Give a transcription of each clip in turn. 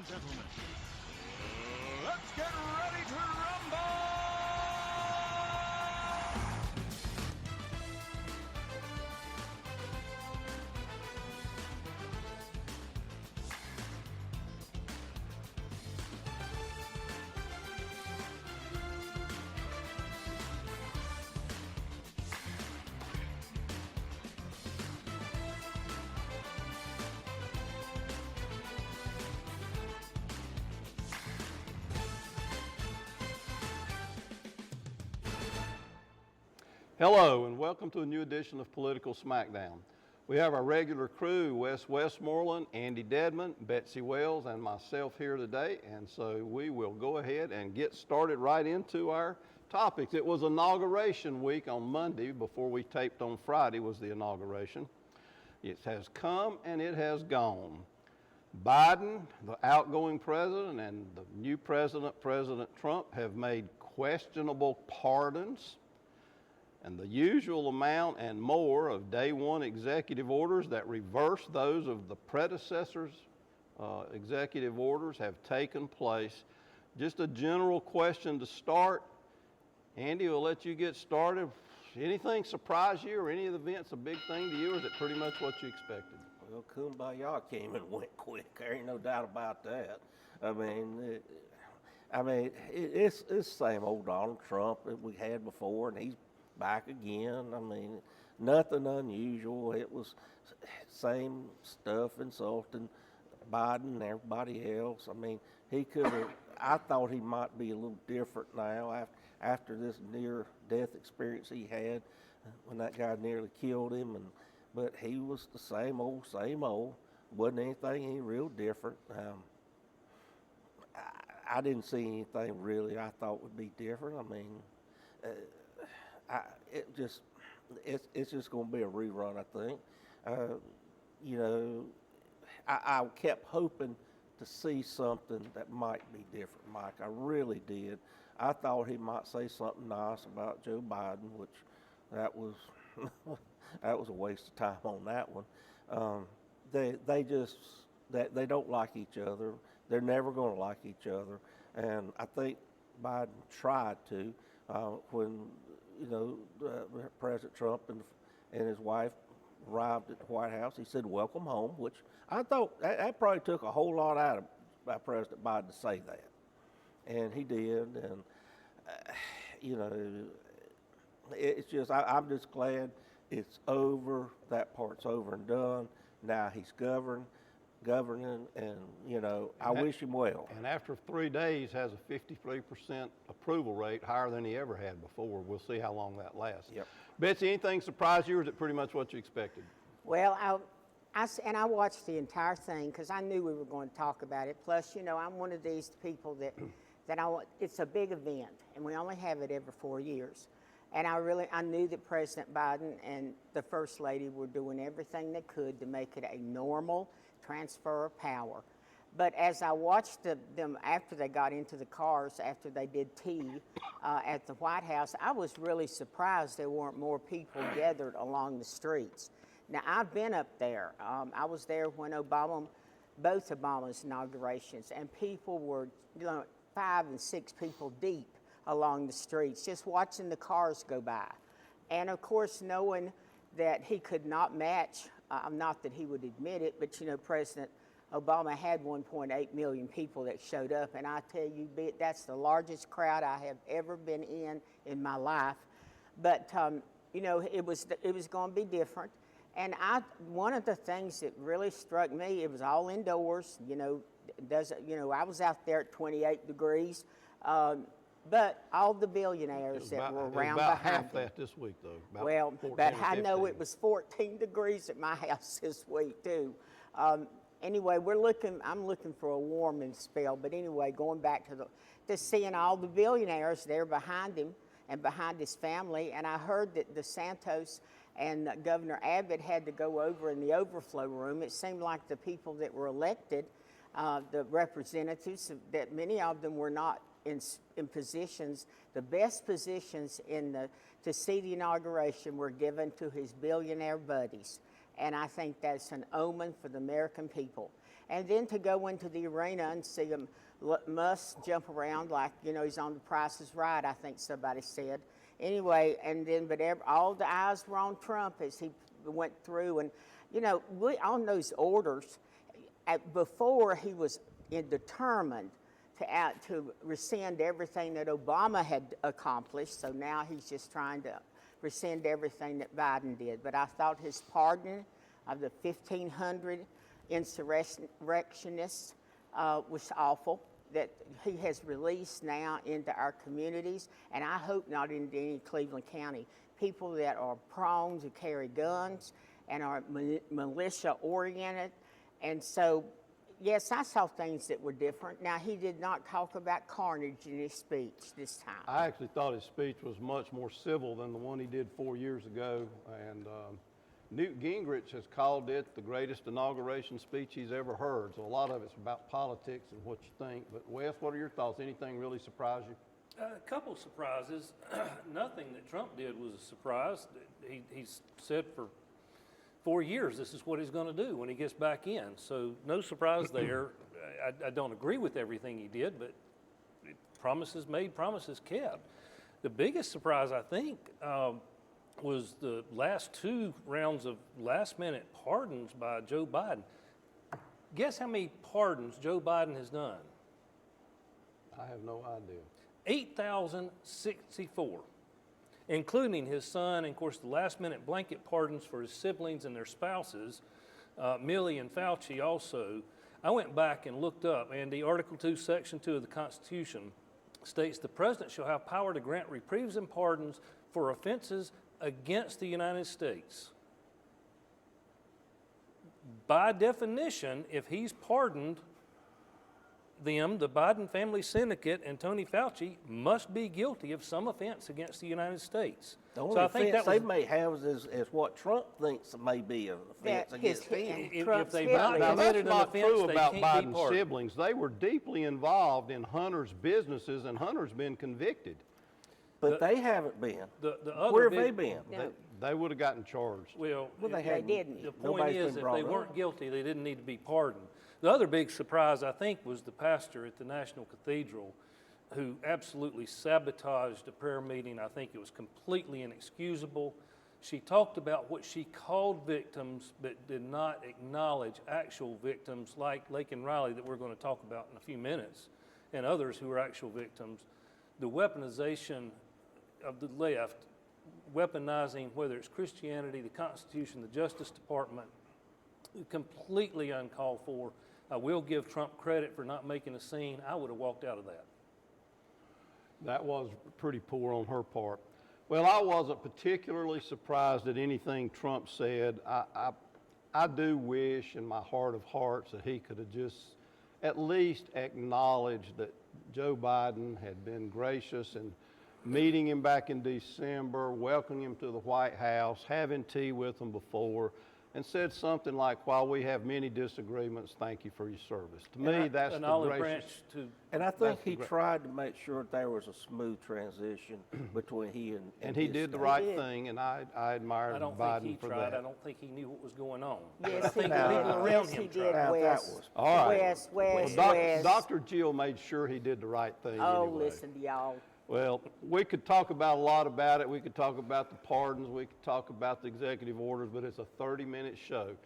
gentlemen, let's get ready to rumble! Hello and welcome to a new edition of Political Smackdown. We have our regular crew, Wes Westmoreland, Andy Dedman, Betsy Wells, and myself here today, and so we will go ahead and get started right into our topics. It was inauguration week on Monday. Before we taped on Friday was the inauguration. It has come and it has gone. Biden, the outgoing president, and the new president, President Trump, have made questionable pardons and the usual amount and more of day one executive orders that reverse those of the predecessors' executive orders have taken place. Just a general question to start. Andy, we'll let you get started. Anything surprise you or any of the events a big thing to you, or is it pretty much what you expected? Well, Kumbaya came and went quick. There ain't no doubt about that. It's the same old Donald Trump that we had before, and he's back again. I mean, nothing unusual. It was same stuff, insulting Biden and everybody else. I mean, he could have, I thought he might be a little different now after this near-death experience he had when that guy nearly killed him. But he was the same old, same old. Wasn't anything any real different. I didn't see anything really I thought would be different. I mean, it's just going to be a rerun, I think. I kept hoping to see something that might be different, Mike. I really did. I thought he might say something nice about Joe Biden, which that was that was a waste of time on that one. They don't like each other. They're never going to like each other, and I think Biden tried to when. President Trump and his wife arrived at the White House. He said, "Welcome home," which I thought that probably took a whole lot out of President Biden to say that, and he did. And it's just I'm just glad it's over. That part's over and done. Now he's governing, and I wish him well. And after 3 days, has a 53% approval rate, higher than he ever had before. We'll see how long that lasts. Yep. Betsy, anything surprise you, or is it pretty much what you expected? Well, I watched the entire thing because I knew we were going to talk about it. Plus, I'm one of these people that it's a big event, and we only have it every 4 years. And I knew that President Biden and the First Lady were doing everything they could to make it a normal transfer of power. But as I watched them after they got into the cars, after they did tea at the White House, I was really surprised there weren't more people gathered along the streets. Now, I've been up there. I was there when both Obama's inaugurations, and people were 5 and 6 people deep along the streets, just watching the cars go by. And of course, knowing that he could not match, not that he would admit it, but President Obama had 1.8 million people that showed up, and I tell you, that's the largest crowd I have ever been in my life. But it was going to be different. And one of the things that really struck me, it was all indoors. I was out there at 28 degrees. But all the billionaires that were around about behind half that this week, though. Well, but I know it was 14 degrees at my house this week, too. Anyway, I'm looking for a warming spell. But anyway, going back to seeing all the billionaires there behind him and behind his family. And I heard that DeSantis and Governor Abbott had to go over in the overflow room. It seemed like the people that were elected, the representatives, that many of them were not in positions, the best positions to see the inauguration were given to his billionaire buddies. And I think that's an omen for the American people. And then to go into the arena and see him must jump around like, you know, he's on The Price is Right, I think somebody said. Anyway, and then, but all the eyes were on Trump as he went through. And, you know, on those orders, before he was determined to rescind everything that Obama had accomplished. So now he's just trying to rescind everything that Biden did. But I thought his pardon of the 1,500 insurrectionists was awful, that he has released now into our communities, and I hope not into any Cleveland County. People that are prone to carry guns and are militia-oriented. And so, yes, I saw things that were different. Now, he did not talk about carnage in his speech this time. I actually thought his speech was much more civil than the one he did 4 years ago. And Newt Gingrich has called it the greatest inauguration speech he's ever heard. So a lot of it's about politics and what you think. But Wes, what are your thoughts? Anything really surprise you? A couple surprises. Nothing that Trump did was a surprise. He's said for 4 years this is what he's going to do when he gets back in. So no surprise there. I don't agree with everything he did, but promises made, promises kept. The biggest surprise, I think, was the last 2 rounds of last-minute pardons by Joe Biden. Guess how many pardons Joe Biden has done? I have no idea. 8,064, including his son, and of course the last-minute blanket pardons for his siblings and their spouses, Milley and Fauci also. I went back and looked up, and the Article 2, Section 2 of the Constitution states the president shall have power to grant reprieves and pardons for offenses against the United States. By definition, if he's pardoned them, the Biden family syndicate and Tony Fauci must be guilty of some offense against the United States. The only offense they may have is what Trump thinks may be an offense against him. If they've not Now, that's committed an not offense, true they about can't be Biden's pardoned. siblings. They were deeply involved in Hunter's businesses, and Hunter's been convicted. But they haven't been. The other Where have big- they been? No. They would have gotten charged. Well, They They didn't. the point Nobody's is, been if brought they up. weren't guilty, they didn't need to be pardoned. The other big surprise, I think, was the pastor at the National Cathedral who absolutely sabotaged a prayer meeting. I think it was completely inexcusable. She talked about what she called victims, but did not acknowledge actual victims like Laken Riley that we're going to talk about in a few minutes, and others who are actual victims. The weaponization of the left, weaponizing whether it's Christianity, the Constitution, the Justice Department, completely uncalled for. I will give Trump credit for not making a scene. I would have walked out of that. That was pretty poor on her part. Well, I wasn't particularly surprised at anything Trump said. I do wish in my heart of hearts that he could have just at least acknowledged that Joe Biden had been gracious in meeting him back in December, welcoming him to the White House, having tea with him before, and said something like, while we have many disagreements, thank you for your service. To me, that's An the olive gracious. branch to And I think That's he the tried to make sure that there was a smooth transition between he and And he his did the staff. right did. thing, and I admired I don't Biden think he for tried. that. I don't think he knew what was going on. Yes, I he think did. the people around Yes, him he tried. did, Now, that Wes. was- All right. Wes, Well, Wes. Dr. Jill made sure he did the right thing Oh, anyway. listen to y'all. Well, we could talk about a lot about it. We could talk about the pardons. We could talk about the executive orders, but it's a 30-minute show.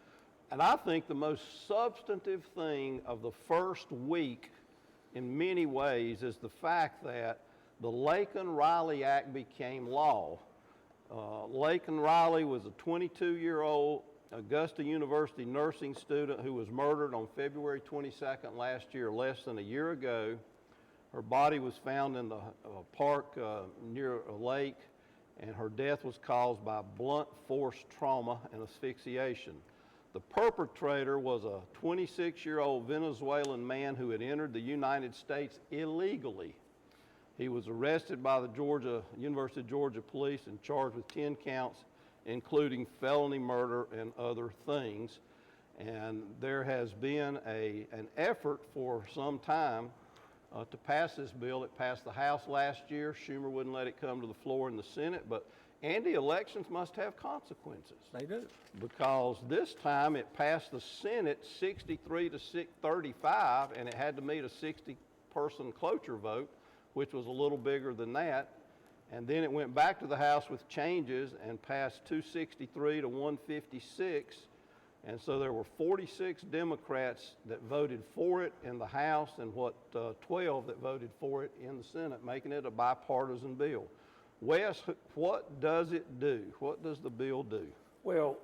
And I think the most substantive thing of the first week in many ways is the fact that the Laken-Riley Act became law. Laken Riley was a 22-year-old Augusta University nursing student who was murdered on February 22nd last year, less than a year ago. Her body was found in the park near a lake, and her death was caused by blunt force trauma and asphyxiation. The perpetrator was a 26-year-old Venezuelan man who had entered the United States illegally. He was arrested by the University of Georgia police and charged with 10 counts, including felony murder and other things. And there has been an effort for some time to pass this bill. It passed the House last year. Schumer wouldn't let it come to the floor in the Senate, but Andy, elections must have consequences. They do. Because this time it passed the Senate 63 to 35, and it had to meet a 60-person cloture vote, which was a little bigger than that. And then it went back to the House with changes and passed 263 to 156. And so there were 46 Democrats that voted for it in the House and 12 that voted for it in the Senate, making it a bipartisan bill. Wes, what does it do? What does the bill do? Well,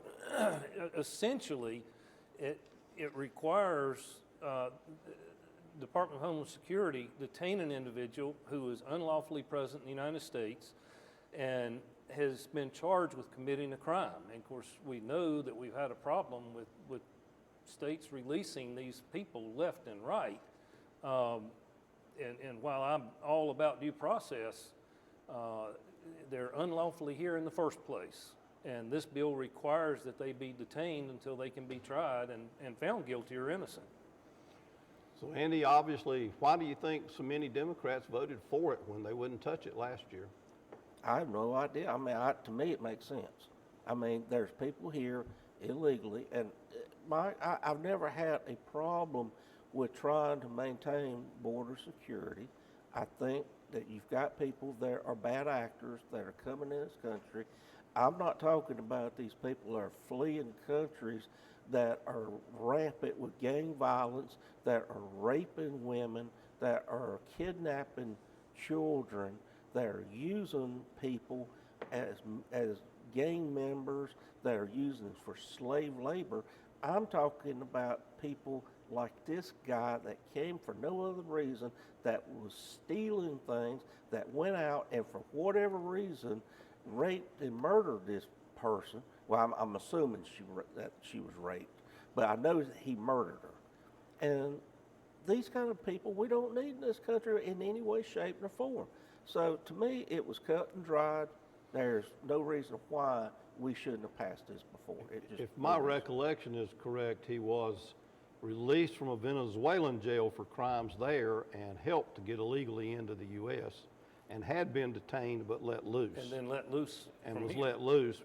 essentially, it requires Department of Homeland Security detain an individual who is unlawfully present in the United States and has been charged with committing a crime. And of course, we know that we've had a problem with states releasing these people left and right. And while I'm all about due process, they're unlawfully here in the first place. And this bill requires that they be detained until they can be tried and found guilty or innocent. So Andy, obviously, why do you think so many Democrats voted for it when they wouldn't touch it last year? I have no idea. I mean, to me, it makes sense. I mean, there's people here illegally, and I've never had a problem with trying to maintain border security. I think that you've got people that are bad actors that are coming in this country. I'm not talking about these people that are fleeing countries that are rampant with gang violence, that are raping women, that are kidnapping children, that are using people as gang members, that are using them for slave labor. I'm talking about people like this guy that came for no other reason, that was stealing things, that went out and for whatever reason raped and murdered this person. Well, I'm assuming that she was raped, but I know that he murdered her. And these kind of people we don't need in this country in any way, shape, or form. So to me, it was cut and dried. There's no reason why we shouldn't have passed this before. If my recollection is correct, he was released from a Venezuelan jail for crimes there and helped to get illegally into the U.S. and had been detained but let loose. And then let loose. And was let loose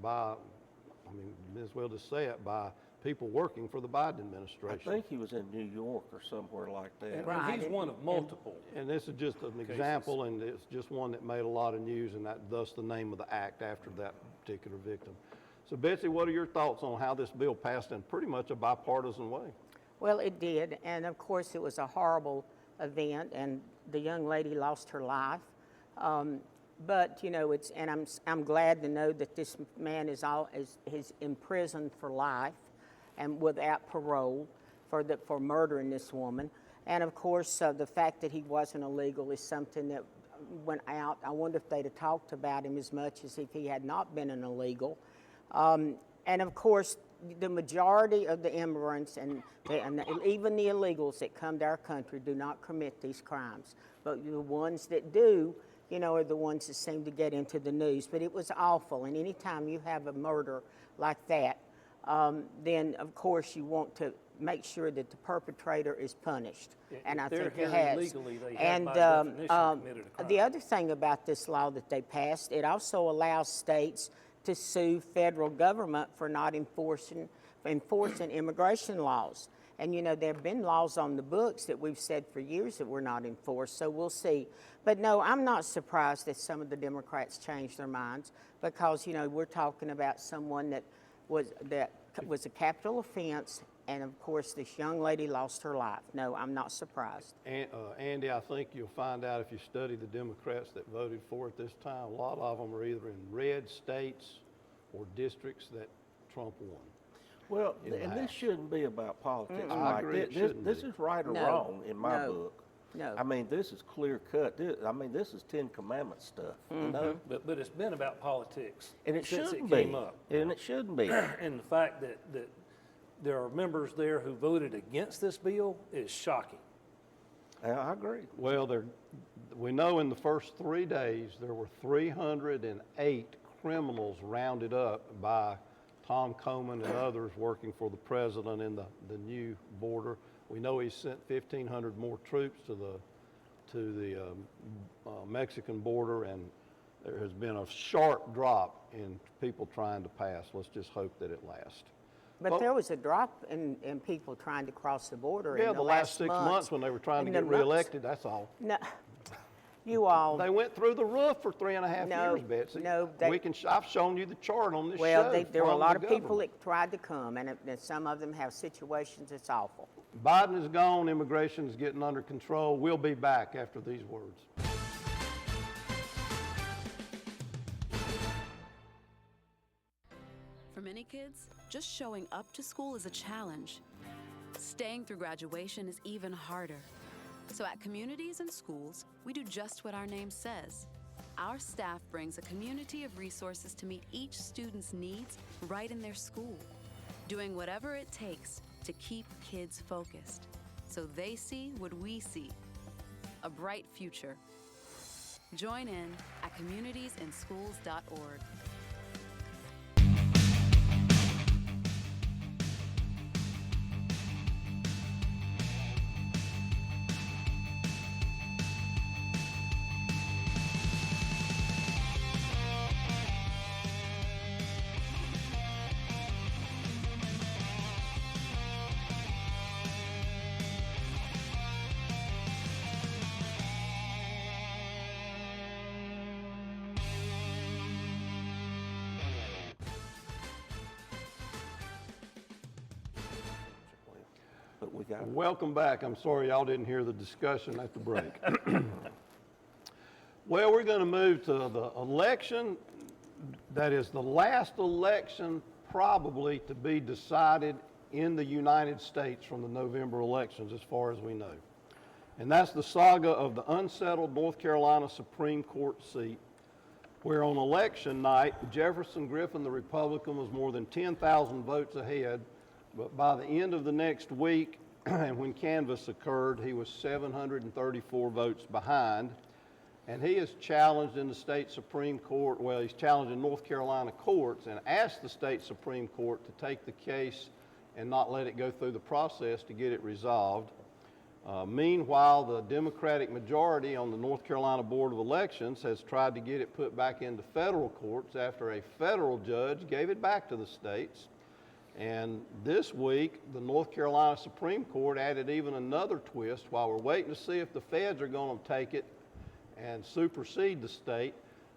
by, I mean, may as well just say it, by people working for the Biden administration. I think he was in New York or somewhere like that. And Right. he's one of multiple. And this is just an example, and it's just one that made a lot of news, and that thus the name of the act after that particular victim. So Betsy, what are your thoughts on how this bill passed in pretty much a bipartisan way? Well, it did, and of course it was a horrible event, and the young lady lost her life. But you know, I'm glad to know that this man is imprisoned for life and without parole for murdering this woman. And of course, the fact that he wasn't illegal is something that went out. I wonder if they'd have talked about him as much as if he had not been an illegal. And of course, the majority of the immigrants and even the illegals that come to our country do not commit these crimes. But the ones that do, you know, are the ones that seem to get into the news. But it was awful. And anytime you have a murder like that, then of course you want to make sure that the perpetrator is punished. And I think it has. Illegally, they And have by definition committed a crime. the other thing about this law that they passed, it also allows states to sue federal government for not enforcing immigration laws. And you know, there have been laws on the books that we've said for years that were not enforced, so we'll see. But no, I'm not surprised that some of the Democrats changed their minds, because you know, we're talking about someone that was a capital offense, and of course this young lady lost her life. No, I'm not surprised. And, Andy, I think you'll find out if you study the Democrats that voted for it this time, a lot of them are either in red states or districts that Trump won. Well, in the and this House. shouldn't be about politics, I Mike. agree, it This shouldn't this be. is right or No, wrong in my no, book. no. I mean, this is clear cut. This is Ten Commandments stuff. You know? But it's been about politics And it since shouldn't it came be. up. And it shouldn't be. And the fact that there are members there who voted against this bill is shocking. I agree. Well, we know in the first 3 days there were 308 criminals rounded up by Tom Coleman and others working for the president in the new border. We know he sent 1,500 more troops to the Mexican border, and there has been a sharp drop in people trying to pass. Let's just hope that it lasts. But there was a drop in people trying to cross the border Yeah, in the last 6 months. months when they were trying to In get the months. reelected, that's all. No, you all. They went through the roof for 3.5 No, years, Betsy. no, I've shown you the chart on this Well, show. there were a from lot the of people government. that tried to come, and some of them have situations that's awful. Biden is gone. Immigration is getting under control. We'll be back after these words. For many kids, just showing up to school is a challenge. Staying through graduation is even harder. So at communities and schools, we do just what our name says. Our staff brings a community of resources to meet each student's needs right in their school, doing whatever it takes to keep kids focused, so they see what we see, a bright future. Join in at communitiesinschools.org. But we got Welcome back. I'm sorry y'all didn't hear the discussion at the break. Well, we're going to move to the election that is the last election probably to be decided in the United States from the November elections as far as we know. And that's the saga of the unsettled North Carolina Supreme Court seat, where on election night, Jefferson Griffin, the Republican, was more than 10,000 votes ahead. But by the end of the next week, and when canvass occurred, he was 734 votes behind. And he is challenged in the state Supreme Court, well, he's challenged in North Carolina courts and asked the state Supreme Court to take the case and not let it go through the process to get it resolved. Meanwhile, the Democratic majority on the North Carolina Board of Elections has tried to get it put back into federal courts after a federal judge gave it back to the states. And this week, the North Carolina Supreme Court added even another twist. While we're waiting to see if the feds are going to take it and supersede the state,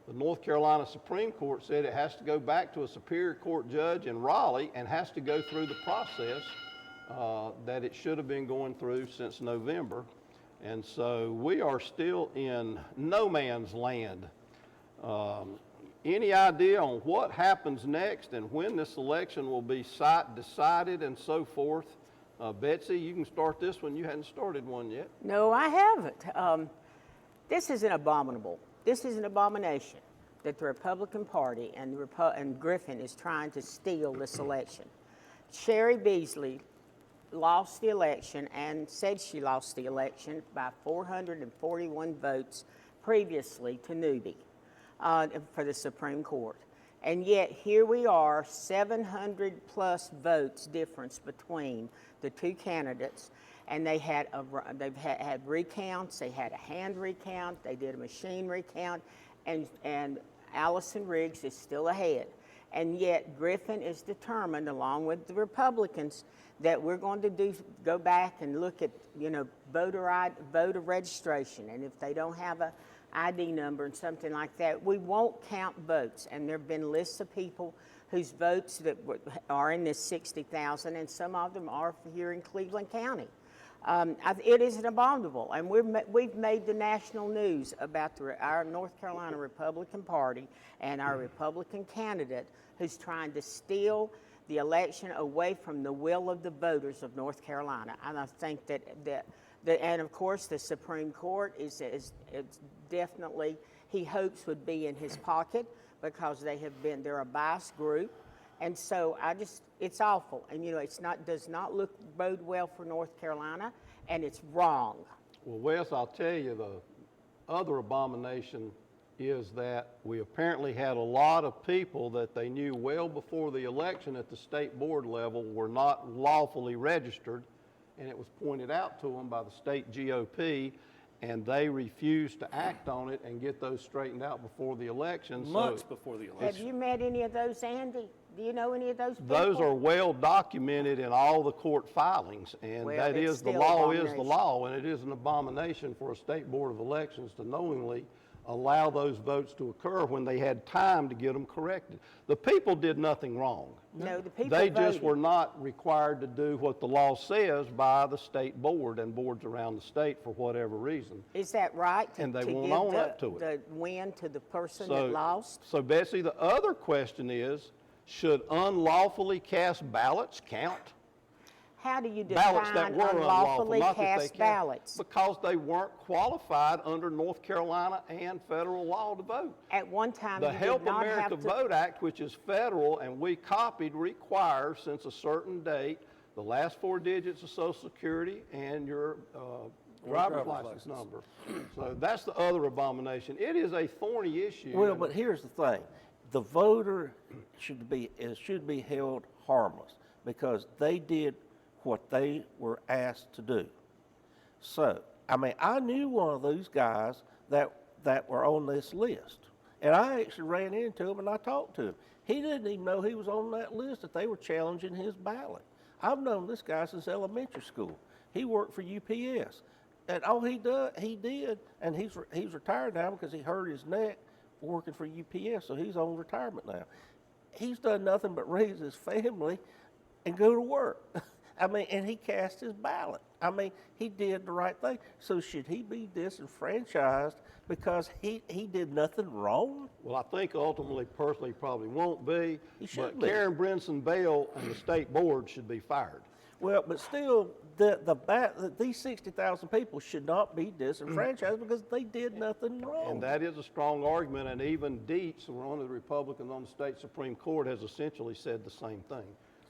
the North Carolina Supreme Court said it has to go back to a Superior Court judge in Raleigh and has to go through the process that it should have been going through since November. And so we are still in no man's land. Any idea on what happens next and when this election will be decided and so forth? Betsy, you can start this one. You hadn't started one yet. No, I haven't. This is an abominable. This is an abomination that the Republican Party and Griffin is trying to steal this election. Sherry Beasley lost the election and said she lost the election by 441 votes previously to Newby for the Supreme Court. And yet here we are, 700 plus votes difference between the two candidates. And they've had recounts. They had a hand recount. They did a machine recount, and Allison Riggs is still ahead. And yet Griffin is determined, along with the Republicans, that we're going to go back and look at voter registration, and if they don't have a ID number and something like that, we won't count votes. And there have been lists of people whose votes that are in this 60,000, and some of them are here in Cleveland County. It is an abominable, and we've made the national news about our North Carolina Republican Party and our Republican candidate who's trying to steal the election away from the will of the voters of North Carolina. And I think and of course the Supreme Court is definitely, he hopes would be in his pocket because they're a biased group. And so it's awful. And does not bode well for North Carolina, and it's wrong. Well, Wes, I'll tell you, the other abomination is that we apparently had a lot of people that they knew well before the election at the state board level were not lawfully registered, and it was pointed out to them by the state GOP, and they refused to act on it and get those straightened out before the election. Months before the election. Have you met any of those, Andy? Do you know any of those people? Those are well documented in all the court filings, and Well, that it's is, the still law is the abomination. law, and it is an abomination for a state board of elections to knowingly allow those votes to occur when they had time to get them corrected. The people did nothing wrong. No, the people They just voted. were not required to do what the law says by the state board and boards around the state for whatever reason. Is that right? And they to won't give own up to it. the win to the person that lost? So Betsy, the other question is, should unlawfully cast ballots count? How do you Ballots define that were unlawful, unlawfully not that they cast can't. ballots? Because they weren't qualified under North Carolina and federal law to vote. At one time, The you did Help not America have to. Vote Act, which is federal and we copied, requires since a certain date, the last 4 digits of Social Security and your driver's license number. So that's the other abomination. It is a thorny issue. Well, but here's the thing. The voter should be held harmless because they did what they were asked to do. So, I mean, I knew one of those guys that were on this list. And I actually ran into him and I talked to him. He didn't even know he was on that list, that they were challenging his ballot. I've known this guy since elementary school. He worked for UPS. And all he did, and he's retired now because he hurt his neck working for UPS, so he's on retirement now. He's done nothing but raise his family and go to work. I mean, and he cast his ballot. I mean, he did the right thing. So should he be disenfranchised because he did nothing wrong? Well, I think ultimately, personally, probably won't be. He shouldn't But be. Karen Brinson Bell and the state board should be fired. Well, but still, these 60,000 people should not be disenfranchised because they did nothing wrong. And that is a strong argument, and even Dietz, one of the Republicans on the state Supreme Court, has essentially said the same thing.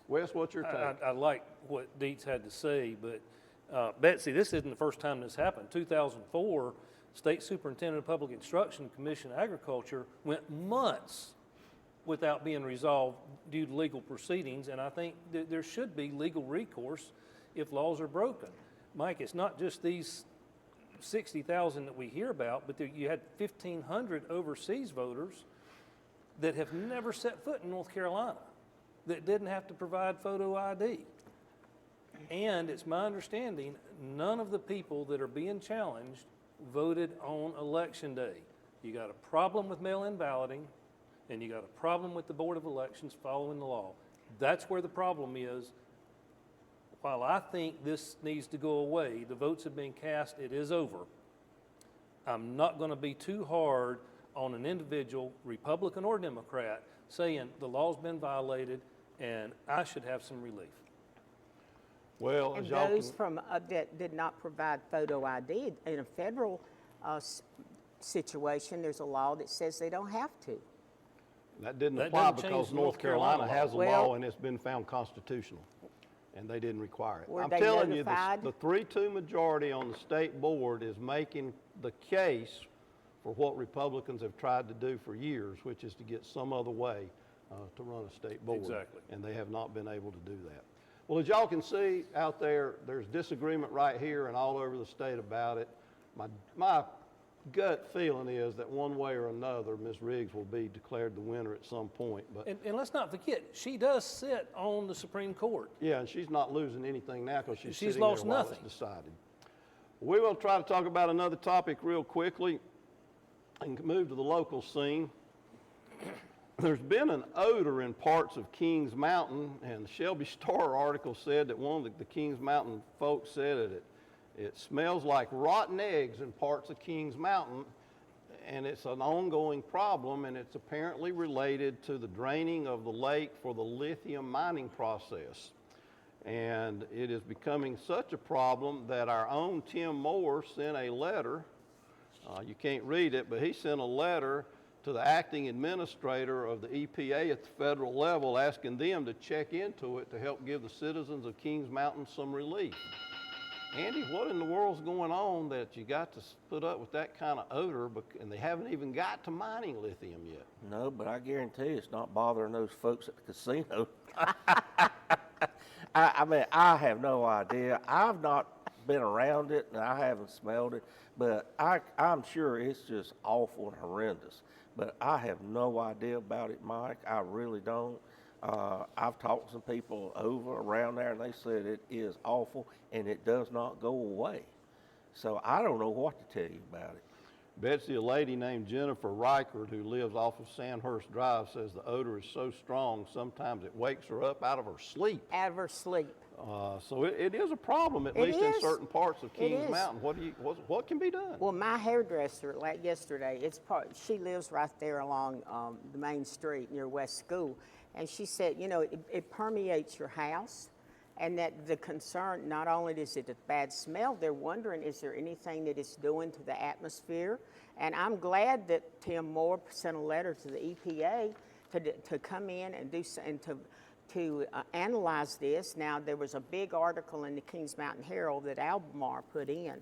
Wes, what's your take? I like what Dietz had to say, but Betsy, this isn't the first time this happened. 2004, State Superintendent of Public Instruction, Commission of Agriculture, went months without being resolved due to legal proceedings, and I think there should be legal recourse if laws are broken. Mike, it's not just these 60,000 that we hear about, but you had 1,500 overseas voters that have never set foot in North Carolina that didn't have to provide photo ID. And it's my understanding, none of the people that are being challenged voted on Election Day. You got a problem with mail-in balloting, and you got a problem with the Board of Elections following the law. That's where the problem is. While I think this needs to go away, the votes have been cast, it is over. I'm not going to be too hard on an individual, Republican or Democrat, saying the law's been violated and I should have some relief. Well, And as y'all those can, from, that did not provide photo ID, in a federal situation, there's a law that says they don't have to. that didn't That apply doesn't change because the North North Carolina Carolina law. has a Well- law and it's been found constitutional, and they didn't require it. Were I'm they telling notified? you, the 3-2 majority on the state board is making the case for what Republicans have tried to do for years, which is to get some other way to run a state board. Exactly. And they have not been able to do that. Well, as y'all can see out there, there's disagreement right here and all over the state about it. My gut feeling is that one way or another, Ms. Riggs will be declared the winner at some point. But And let's not forget, she does sit on the Supreme Court. yeah, and she's not losing anything now because she's She's sitting lost there while nothing. it's decided. We will try to talk about another topic real quickly and move to the local scene. There's been an odor in parts of Kings Mountain, and the Shelby Star article said that one of the Kings Mountain folks said that it smells like rotten eggs in parts of Kings Mountain, and it's an ongoing problem, and it's apparently related to the draining of the lake for the lithium mining process. And it is becoming such a problem that our own Tim Moore sent a letter. You can't read it, but he sent a letter to the acting administrator of the EPA at the federal level asking them to check into it to help give the citizens of Kings Mountain some relief. Andy, what in the world's going on that you got to put up with that kind of odor, and they haven't even got to mining lithium yet? No, but I guarantee it's not bothering those folks at the casino. I mean, I have no idea. I've not been around it and I haven't smelled it, but I'm sure it's just awful and horrendous. But I have no idea about it, Mike. I really don't. I've talked to some people over around there, and they said it is awful and it does not go away. So I don't know what to tell you about it. Betsy, a lady named Jennifer Reichert who lives off of Sandhurst Drive says the odor is so strong sometimes it wakes her up out of her sleep. Out of her sleep. So it is a problem, at It least in is. certain parts of It Kings is. Mountain. What can be done? Well, my hairdresser, like yesterday, she lives right there along the main street near West School, and she said, you know, it permeates your house, and that the concern, not only is it a bad smell, they're wondering, is there anything that it's doing to the atmosphere? And I'm glad that Tim Moore sent a letter to the EPA to come in and to analyze this. Now, there was a big article in the Kings Mountain Herald that Albemarle put in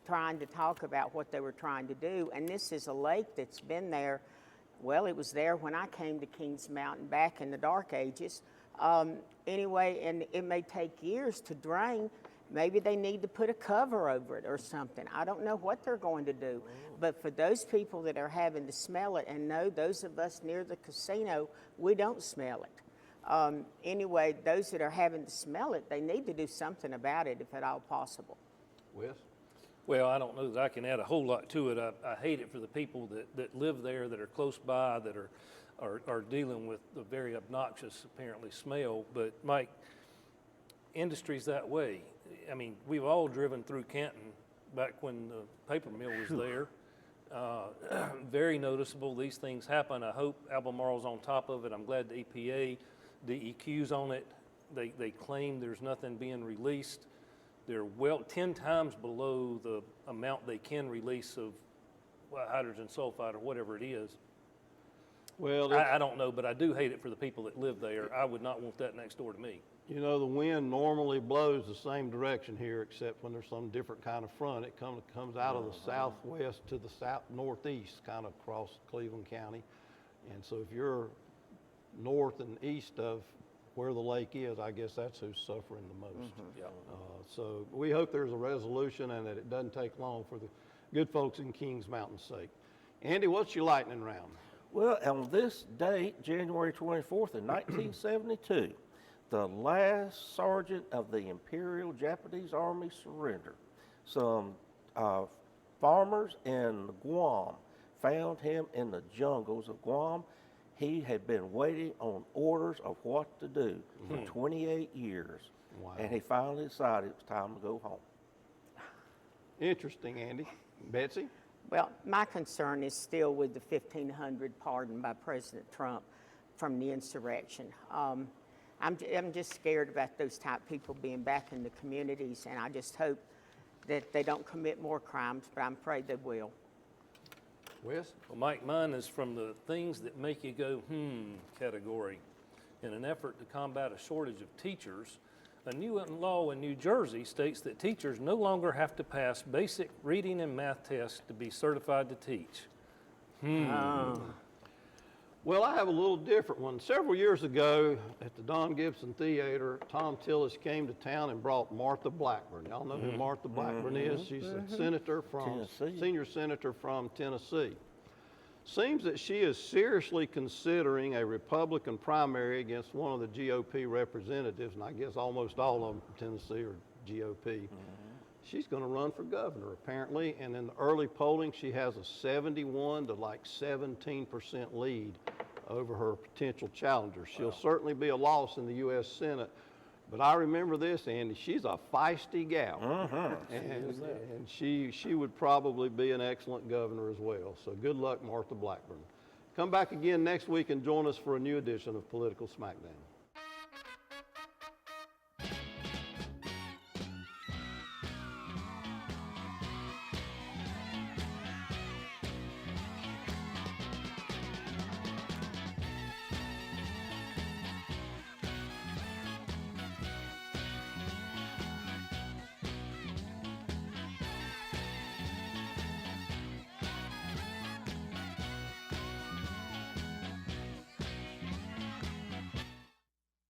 trying to talk about what they were trying to do. And this is a lake that's been there. Well, it was there when I came to Kings Mountain back in the dark ages. Anyway, and it may take years to drain. Maybe they need to put a cover over it or something. I don't know what they're going to do. But for those people that are having to smell it, and no, those of us near the casino, we don't smell it. Anyway, those that are having to smell it, they need to do something about it if at all possible. Wes? Well, I don't know that I can add a whole lot to it. I hate it for the people that live there, that are close by, that are dealing with the very obnoxious, apparently, smell. But, Mike, industry's that way. I mean, we've all driven through Canton back when the paper mill was there. Very noticeable. These things happen. I hope Albemarle's on top of it. I'm glad the EPA, DEQ's on it. They claim there's nothing being released. They're 10 times below the amount they can release of hydrogen sulfide or whatever it is. Well, I don't know, but I do hate it for the people that live there. I would not want that next door to me. you know, the wind normally blows the same direction here, except when there's some different kind of front. It comes out of the southwest to the northeast, kind of across Cleveland County. And so if you're north and east of where the lake is, I guess that's who's suffering the most. Yeah. So we hope there's a resolution and that it doesn't take long for the good folks in Kings Mountain's sake. Andy, what's your lightning round? Well, on this date, January 24th of 1972, the last sergeant of the Imperial Japanese Army surrendered. Some farmers in Guam found him in the jungles of Guam. He had been waiting on orders of what to do for 28 years. Wow. And he finally decided it was time to go home. Interesting, Andy. Betsy? Well, my concern is still with the 1,500 pardon by President Trump from the insurrection. I'm just scared about those type people being back in the communities, and I just hope that they don't commit more crimes, but I'm afraid they will. Wes? Well, Mike, mine is from the things that make you go, category. In an effort to combat a shortage of teachers, a new law in New Jersey states that teachers no longer have to pass basic reading and math tests to be certified to teach. Well, I have a little different one. Several years ago at the Don Gibson Theater, Tom Tillis came to town and brought Martha Blackburn. Y'all know who Martha Blackburn is? She's a senator from, senior senator from Tennessee. Seems that she is seriously considering a Republican primary against one of the GOP representatives, and I guess almost all of them from Tennessee are GOP. She's going to run for governor, apparently, and in the early polling, she has a 71 to like 17% lead over her potential challenger. She'll certainly be a loss in the U.S. Senate, but I remember this, Andy, she's a feisty gal, and she would probably be an excellent governor as well. So good luck, Martha Blackburn. Come back again next week and join us for a new edition of Political Smackdown.